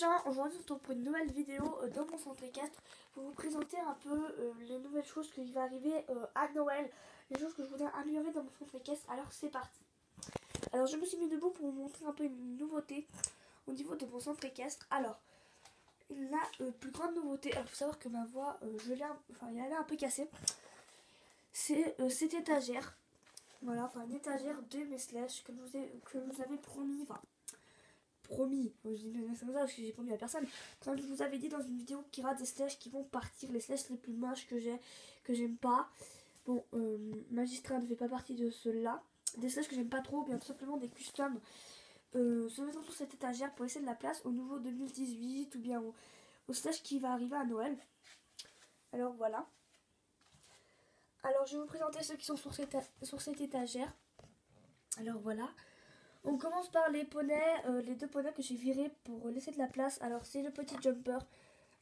gens, aujourd'hui on se retrouve pour une nouvelle vidéo dans mon centre équestre pour vous présenter un peu les nouvelles choses qui vont arriver à Noël, les choses que je voudrais améliorer dans mon centre équestre. Alors c'est parti. Alors je me suis mis debout pour vous montrer un peu une nouveauté au niveau de mon centre équestre. Alors la plus grande nouveauté, il faut savoir que ma voix, elle est un peu cassée. C'est cette étagère. Voilà, enfin une étagère de mes slashes que je vous avais promis. Je dis mais c'est comme ça parce que j'ai promis à personne. Quand je vous avais dit dans une vidéo qu'il y aura des slashes qui vont partir, les slashes les plus moches que j'aime pas. Bon, Magistrat ne fait pas partie de ceux-là. Des slashes que j'aime pas trop, bien tout simplement des customs. Se mettant sur cette étagère pour laisser de la place au nouveau 2018 ou bien au slash qui va arriver à Noël. Alors voilà. Alors je vais vous présenter ceux qui sont sur cette étagère. Alors voilà. On commence par les poneys, les deux poneys que j'ai virés pour laisser de la place. Alors c'est le petit jumper.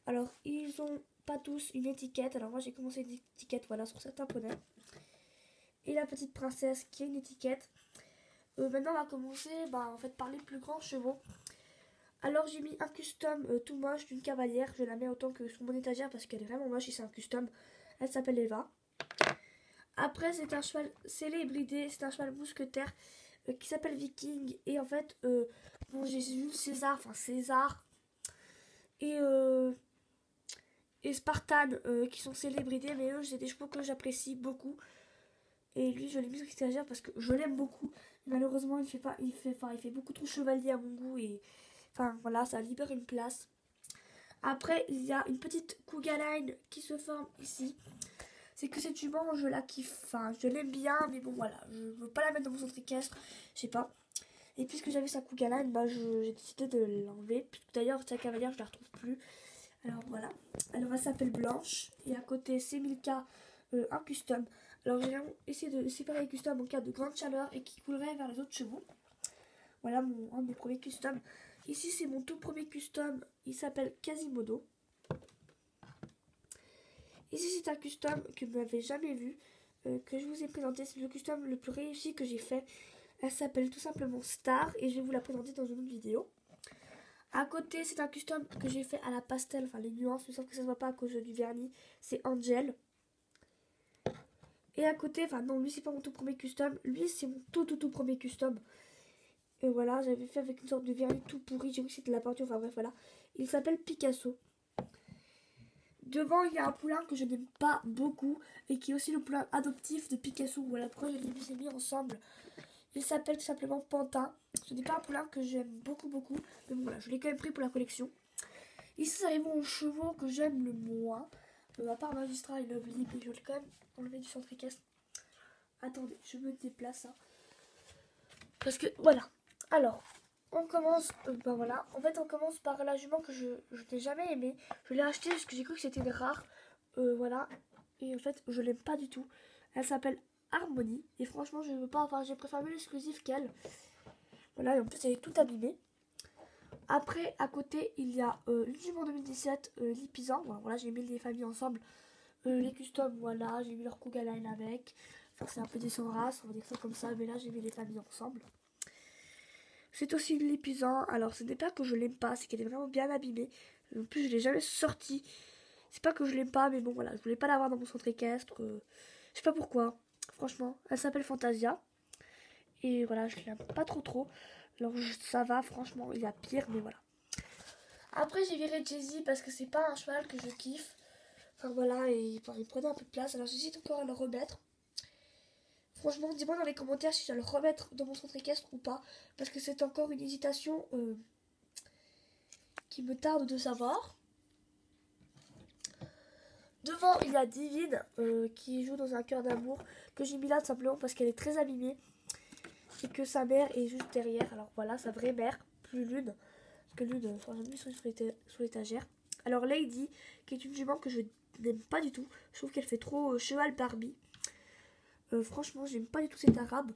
Alors ils ont pas tous une étiquette. Alors moi j'ai commencé une étiquette, voilà, sur certains poneys. Et la petite princesse qui a une étiquette. Maintenant on va commencer en fait par les plus grands chevaux. Alors j'ai mis un custom tout moche d'une cavalière. Je la mets autant que sur mon étagère parce qu'elle est vraiment moche et c'est un custom. Elle s'appelle Eva. Après c'est un cheval célébridé, c'est un cheval mousquetaire qui s'appelle Viking. Et en fait, bon, j'ai vu César et Spartan qui sont célébrités, mais eux c'est des chevaux que j'apprécie beaucoup. Et lui je l'ai mis sur l'étagère parce que je l'aime beaucoup. Malheureusement il fait beaucoup trop chevalier à mon goût et enfin voilà, ça libère une place. Après il y a une petite Cougar Line qui se forme ici. C'est que cette jument je la kiffe, enfin je l'aime bien, mais bon voilà, je veux pas la mettre dans mon centre équestre, je sais pas. Et puisque j'avais sa Cougar Line, j'ai décidé de l'enlever. D'ailleurs sa cavalière je la retrouve plus. Alors voilà, elle s'appelle Blanche et à côté c'est Milka, un custom. Alors j'ai essayé de séparer les customs en cas de grande chaleur et qui coulerait vers les autres chevaux. Voilà un de mes premiers customs. Ici c'est mon tout premier custom, il s'appelle Quasimodo. Ici c'est un custom que vous n'avez jamais vu, que je vous ai présenté. C'est le custom le plus réussi que j'ai fait. Elle s'appelle tout simplement Star et je vais vous la présenter dans une autre vidéo. À côté c'est un custom que j'ai fait à la pastel, enfin les nuances, mais sauf que ça ne se voit pas à cause du vernis. C'est Angel. Et à côté, enfin non, lui c'est pas mon tout premier custom, lui c'est mon tout premier custom. Et voilà, j'avais fait avec une sorte de vernis tout pourri, j'ai vu que c'était de la peinture, enfin bref voilà. Il s'appelle Picasso. Devant il y a un poulain que je n'aime pas beaucoup et qui est aussi le poulain adoptif de Picasso. Voilà pourquoi je les ai mis ensemble. Il s'appelle tout simplement Pantin. Ce n'est pas un poulain que j'aime beaucoup, mais bon voilà, je l'ai quand même pris pour la collection. Ici ça arrive aux chevaux que j'aime le moins. À part Magistrat et Lovely, mais je vais quand même enlever du centre équestre. Attendez, je me déplace. Parce que voilà. Alors, on commence. Voilà. En fait, on commence par la jument que je n'ai jamais aimée. Je l'ai achetée parce que j'ai cru que c'était une rare. Voilà. Et en fait, je l'aime pas du tout. Elle s'appelle Harmonie. Et franchement, je veux pas. Enfin, j'ai préféré mieux l'exclusif qu'elle. Voilà. Et en plus, elle est toute abîmée. Après, à côté, il y a une jument 2017, Lipisan. Voilà, j'ai mis les familles ensemble. Les customs, voilà, j'ai mis leur Cougar Line avec. Enfin, c'est un peu des sans races, on va dire ça comme ça, mais là j'ai mis les familles ensemble. C'est aussi une Lipisan. Alors, ce n'est pas que je l'aime pas, c'est qu'elle est vraiment bien abîmée. En plus, je l'ai jamais sortie. C'est pas que je l'aime pas, mais bon, voilà, je voulais pas l'avoir dans mon centre équestre. Je sais pas pourquoi, franchement. Elle s'appelle Fantasia. Et voilà, je l'aime pas trop. Alors, ça va, franchement, il y a pire, mais voilà. Après, j'ai viré Jay-Z parce que c'est pas un cheval que je kiffe. Enfin voilà, il prenait un peu de place. Alors j'hésite encore à le remettre. Franchement, dis-moi dans les commentaires si je dois le remettre dans mon centre équestre ou pas. Parce que c'est encore une hésitation qui me tarde de savoir. Devant, il y a Divine qui joue dans un cœur d'amour. Que j'ai mis là tout simplement parce qu'elle est très abîmée. Et que sa mère est juste derrière. Alors voilà, sa vraie mère, plus Lune. Parce que Lune, j'ai mis sur l'étagère. Alors Lady, qui est une jument que je n'aime pas du tout. Je trouve qu'elle fait trop cheval Barbie. Franchement, j'aime pas du tout cet arabe.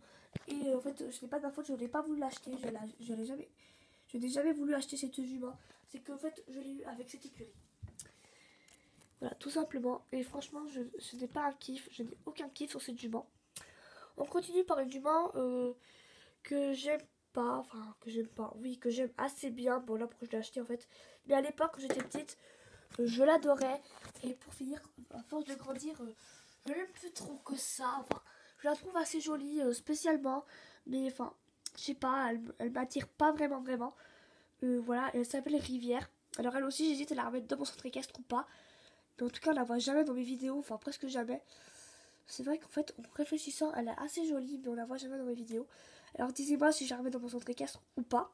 Et en fait, ce n'est pas de ma faute, je n'ai pas voulu l'acheter. Je n'ai jamais voulu acheter cette jument. C'est qu'en fait, je l'ai eu avec cette écurie. Voilà, tout simplement. Et franchement, ce n'est pas un kiff. Je n'ai aucun kiff sur cette jument. On continue par une jument que j'aime pas, enfin que j'aime pas, oui que j'aime assez bien, bon là pourquoi je l'ai acheté en fait, mais à l'époque quand j'étais petite, je l'adorais, et pour finir, à force de grandir, je l'aime plus trop que ça, enfin je la trouve assez jolie spécialement, mais enfin je sais pas, elle m'attire pas vraiment, voilà, elle s'appelle Rivière, alors elle aussi j'hésite à la remettre dans mon centre équestre ou pas, mais en tout cas on la voit jamais dans mes vidéos, enfin presque jamais. C'est vrai qu'en fait, en réfléchissant, elle est assez jolie, mais on la voit jamais dans mes vidéos. Alors dites-moi si je la remets dans mon centre équestre ou pas.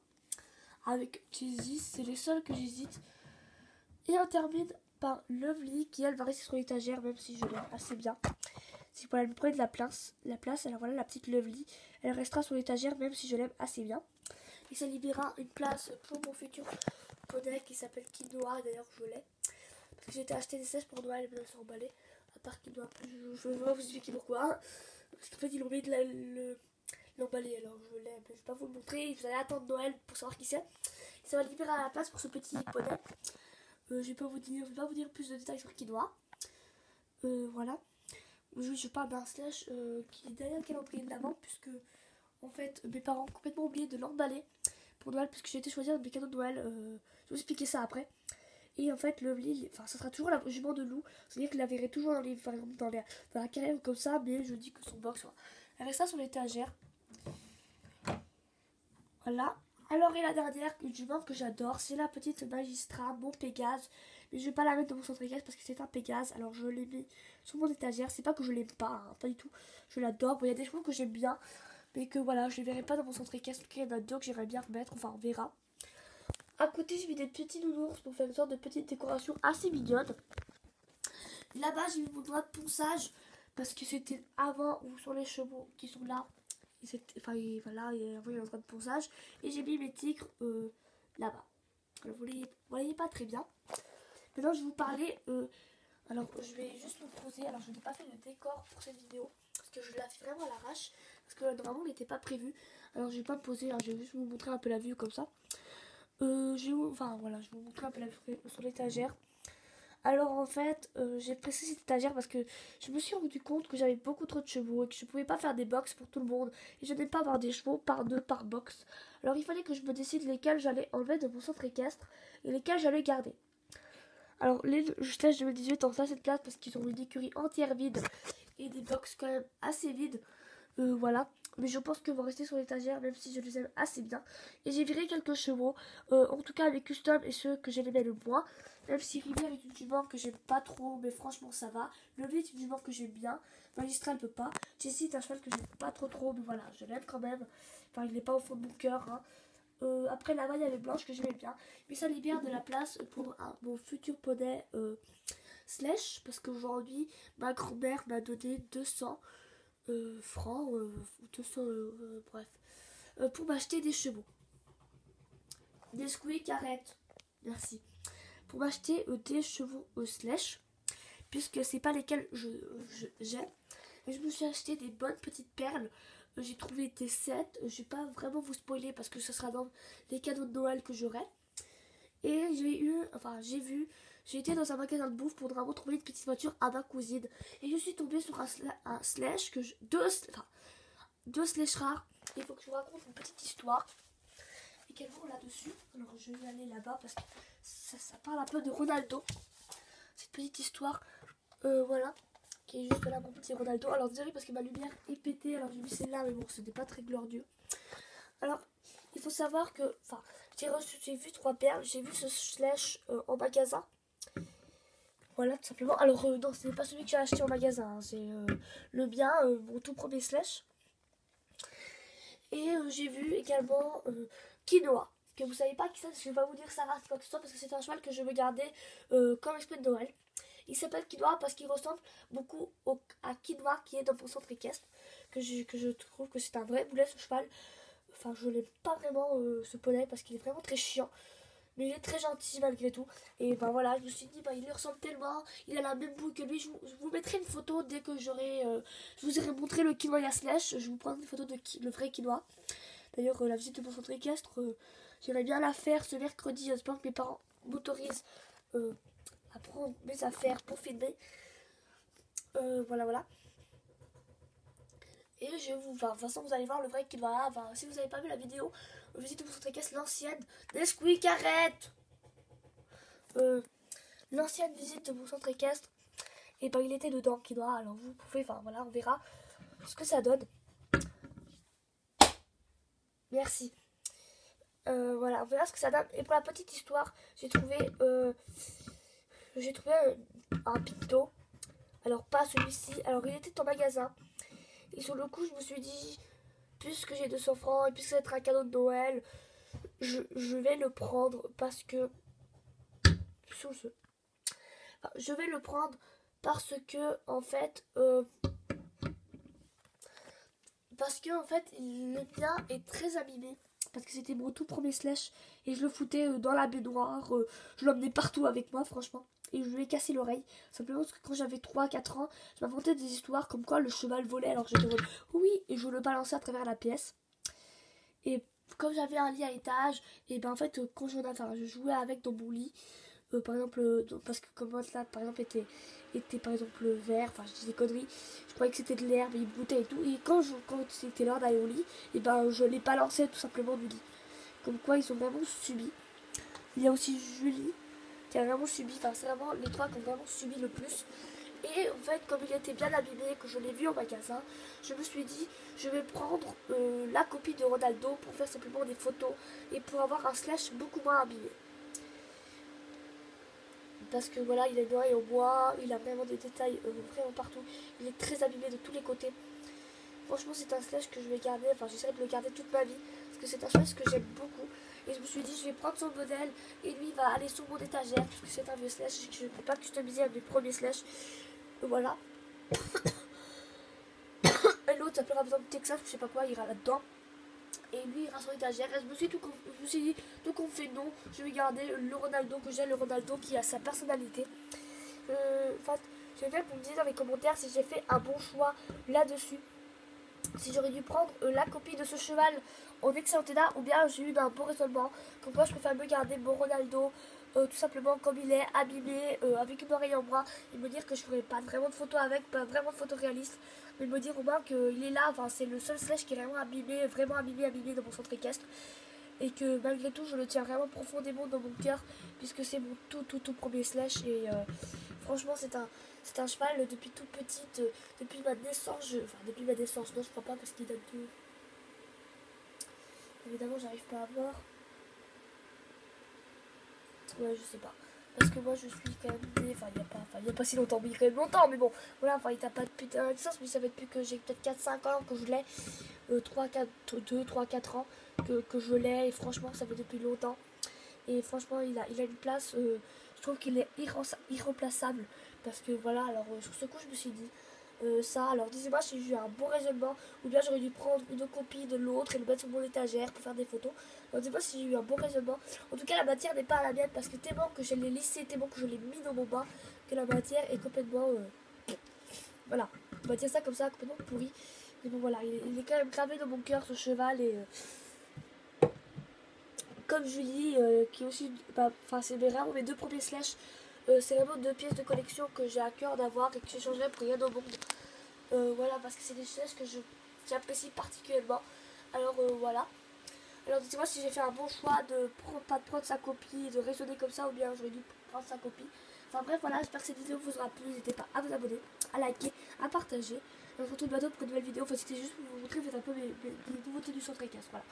Avec Jessie, c'est les seuls que j'hésite. Et on termine par Lovely, qui elle va rester sur l'étagère, même si je l'aime assez bien. C'est pour elle me prendre la place. Alors voilà la petite Lovely. Elle restera sur l'étagère, même si je l'aime assez bien. Et ça libérera une place pour mon futur poney qui s'appelle Quinoa. D'ailleurs, je l'ai. Parce que j'ai été acheter des cèches pour Noël, mais elles sont emballées. À part Quinoa, je vais vous expliquer pourquoi. Parce qu'en fait, ils ont oublié de l'emballer. Alors, je l'ai, mais je vais pas vous le montrer. Vous allez attendre Noël pour savoir qui c'est. Et ça va libérer la place pour ce petit poney. Je vais pas vous dire plus de détails sur Quinoa. Voilà. Aujourd'hui, je parle d'un slash qui est derrière le calendrier de l'avant, puisque en fait, mes parents ont complètement oublié de l'emballer pour Noël, puisque j'ai été choisir mes cadeaux de Noël. Je vais vous expliquer ça après. Et en fait, Lovely, enfin, ça sera toujours la jument de loup. C'est-à-dire que la verrai toujours dans la carrière comme ça, mais je dis que son box, elle reste ça sur l'étagère. Voilà. Alors, et la dernière jument que j'adore, c'est la petite Magistra, mon Pégase. Mais je vais pas la mettre dans mon centre équestre parce que c'est un Pégase. Alors, je l'ai mis sur mon étagère. C'est pas que je l'aime pas, hein, pas du tout. Je l'adore. Bon, il y a des chevaux que j'aime bien, mais que voilà, je les verrai pas dans mon centre équestre. Il y en a deux que j'aimerais bien remettre. Enfin, on verra. À côté, j'ai mis des petits nounours pour faire une sorte de petite décoration assez mignonne. Là-bas, j'ai mis mon doigt de ponçage parce que c'était avant ou sur les chevaux qui sont là. Enfin, voilà, il y a un doigt de ponçage. Et j'ai mis mes tigres là-bas. Alors, vous voyez pas très bien. Maintenant, je vais vous parler. Alors, je vais juste me poser. Alors, je n'ai pas fait de décor pour cette vidéo parce que je l'ai fait vraiment à l'arrache. Parce que normalement, il n'était pas prévu. Alors, je vais pas me poser. Alors, je vais juste vous montrer un peu la vue comme ça. Enfin voilà, je vais vous montrer un peu la vue sur l'étagère. Alors en fait, j'ai pressé cette étagère parce que je me suis rendu compte que j'avais beaucoup trop de chevaux et que je pouvais pas faire des box pour tout le monde. Et je n'aime pas avoir des chevaux par deux par box. Alors il fallait que je me décide lesquels j'allais enlever de mon centre équestre et lesquels j'allais garder. Alors les Stage 2018 en ça cette place parce qu'ils ont une écurie entière vide et des box quand même assez vides. Voilà. Mais je pense que vont rester sur l'étagère même si je les aime assez bien. Et j'ai viré quelques chevaux. En tout cas les customs et ceux que j'aimais le moins. Même si Rivière est une jument que j'aime pas trop. Mais franchement ça va. Lovely est une jument que j'aime bien. Magistral peut pas. Jessie est un cheval que j'aime pas trop. Mais voilà je l'aime quand même. Enfin il n'est pas au fond de mon cœur. Hein. Après la maille avec blanche que j'aimais bien. Mais ça libère de la place pour mon futur poney Slash. Parce qu'aujourd'hui ma grand-mère m'a donné 200 francs, 200 bref, pour m'acheter des chevaux. Des squeaks, arrête. Merci. Pour m'acheter des chevaux slash, puisque c'est pas lesquels j'aime. Mais je me suis acheté des bonnes petites perles. J'ai trouvé des sets. Je vais pas vraiment vous spoiler parce que ce sera dans les cadeaux de Noël que j'aurai. Et j'ai été dans un magasin de bouffe pour vraiment trouver une petite voiture à ma cousine. Et je suis tombée sur un slash deux slash rares. Il faut que je vous raconte une petite histoire. Également là-dessus. Alors je vais aller là-bas parce que ça parle un peu de Ronaldo. Cette petite histoire. Voilà. Qui est juste là mon petit Ronaldo. Alors désolé parce que ma lumière est pétée. Alors j'ai mis celle-là mais bon ce n'est pas très glorieux. Alors il faut savoir que. Enfin j'ai vu 3 perles. J'ai vu ce slash en magasin. Voilà tout simplement. Alors non ce n'est pas celui que j'ai acheté en magasin. Hein. C'est le bien. Mon tout premier slash. Et j'ai vu également Quinoa. Que vous savez pas qui c'est, je vais pas vous dire ça reste quoi que ce soit parce que c'est un cheval que je veux garder comme esprit de Noël. Il s'appelle Quinoa parce qu'il ressemble beaucoup à Quinoa qui est dans mon centre équestre. Que je trouve que c'est un vrai boulet ce cheval. Enfin je l'aime pas vraiment ce poney parce qu'il est vraiment très chiant. Mais il est très gentil malgré tout. Et ben voilà, je me suis dit, il lui ressemble tellement. Il a la même bouille que lui. Je vous mettrai une photo dès que j'aurai. Je vous aurai montré le quinoa slash. Je vous prendrai une photo de le vrai quinoa. D'ailleurs, la visite de mon centre équestre, j'aimerais bien la faire ce mercredi. J'espère que mes parents m'autorisent à prendre mes affaires pour filmer. Voilà. Et de toute façon, vous allez voir le vrai quinoa. Enfin, si vous n'avez pas vu la vidéo visite de mon centre équestre, l'ancienne. Nesquik, arrête. L'ancienne visite de mon centre équestre. Et ben il était dedans, Quinoa. Alors vous pouvez, enfin voilà, on verra ce que ça donne. Merci. Voilà, on verra ce que ça donne. Et pour la petite histoire, j'ai trouvé un picto. Alors pas celui-ci. Alors il était en magasin. Et sur le coup, je me suis dit, puisque j'ai 200 francs et puisque ça va être un cadeau de Noël, je vais le prendre parce que je vais le prendre parce que en fait le mien est très abîmé parce que c'était mon tout premier slash et je le foutais dans la baignoire, je l'emmenais partout avec moi franchement et je lui ai cassé l'oreille simplement parce que quand j'avais 3-4 ans je m'inventais des histoires comme quoi le cheval volait alors j'étais en mode oui et je le balançais à travers la pièce et comme j'avais un lit à étage et ben en fait quand je jouais avec dans mon lit par exemple parce que comme moi là par exemple était par exemple vert, enfin je dis des conneries, je croyais que c'était de l'herbe, il broutait et tout, et quand c'était l'heure d'aller au lit, et ben je les balançais tout simplement du lit. Comme quoi ils ont vraiment subi. Il y a aussi Julie qui a vraiment subi, enfin c'est vraiment les trois qui ont vraiment subi le plus. Et en fait comme il était bien abîmé, que je l'ai vu en magasin, je me suis dit je vais prendre la copie de Ronaldo pour faire simplement des photos et pour avoir un slash beaucoup moins abîmé. Parce que voilà, il a une oreille au bois, il a vraiment des détails vraiment partout. Il est très abîmé de tous les côtés. Franchement, c'est un slash que je vais garder, enfin j'essaierai de le garder toute ma vie. Parce que c'est un slash que j'aime beaucoup. Et je me suis dit, je vais prendre son modèle et lui il va aller sur mon étagère. Parce que c'est un vieux slash et que je ne peux pas customiser un des premiers slash. Voilà. Et l'autre s'appellera besoin de Texas, je sais pas quoi, il ira là-dedans. Et lui il ira sur l'étagère. Et je me suis dit, donc on fait non, je vais garder le Ronaldo que j'ai, le Ronaldo qui a sa personnalité. Enfin, je vais vous me dire dans les commentaires si j'ai fait un bon choix là-dessus. Si j'aurais dû prendre la copie de ce cheval en excellent état ou bien j'ai eu un bon raisonnement. Comme quoi je préfère me garder mon Ronaldo tout simplement comme il est, abîmé, avec une oreille en bois. Et me dire que je ferai pas vraiment de photos avec, pas vraiment de photos réalistes. Mais me dire au moins qu'il est là, enfin c'est le seul slash qui est vraiment abîmé dans mon centre équestre. Et que malgré tout je le tiens vraiment profondément dans mon cœur puisque c'est mon tout premier slash et franchement c'est un cheval depuis toute petite, depuis ma naissance, depuis ma naissance, non je crois pas parce qu'il date de... Évidemment j'arrive pas à voir. Ouais je sais pas. Parce que moi je suis quand même née, il y a pas si longtemps, mais il y a quand même longtemps, mais bon, voilà, enfin il t'a pas depuis ta naissance, mais ça fait depuis que j'ai peut-être 4-5 ans que je l'ai, 2-3-4 ans que je l'ai, et franchement ça fait depuis longtemps. Et franchement il a une place, je trouve qu'il est irremplaçable. Parce que voilà, alors sur ce coup je me suis dit ça, alors disez-moi si j'ai eu un bon raisonnement ou bien j'aurais dû prendre une copie de l'autre et le mettre sur mon étagère pour faire des photos. Alors disez-moi si j'ai eu un bon raisonnement. En tout cas la matière n'est pas à la mienne parce que tellement que je l'ai lissé, tellement que je l'ai mis dans mon bain que la matière est complètement voilà, on va dire ça comme ça, complètement pourri. Mais bon voilà, il est quand même gravé dans mon cœur ce cheval et comme Julie qui est aussi, enfin c'est vraiment mes deux premiers slash. C'est vraiment 2 pièces de collection que j'ai à cœur d'avoir et que j'échangerai pour rien au monde. Voilà, parce que c'est des choses que j'apprécie particulièrement. Alors voilà. Alors dites-moi si j'ai fait un bon choix de pas de prendre sa copie et de raisonner comme ça ou bien j'aurais dû prendre sa copie. Enfin bref, voilà, j'espère que cette vidéo vous aura plu. N'hésitez pas à vous abonner, à liker, à partager. Et on se retrouve bientôt pour une nouvelle vidéo. Enfin, c'était juste pour vous montrer un peu les nouveautés du centre équestre. Voilà.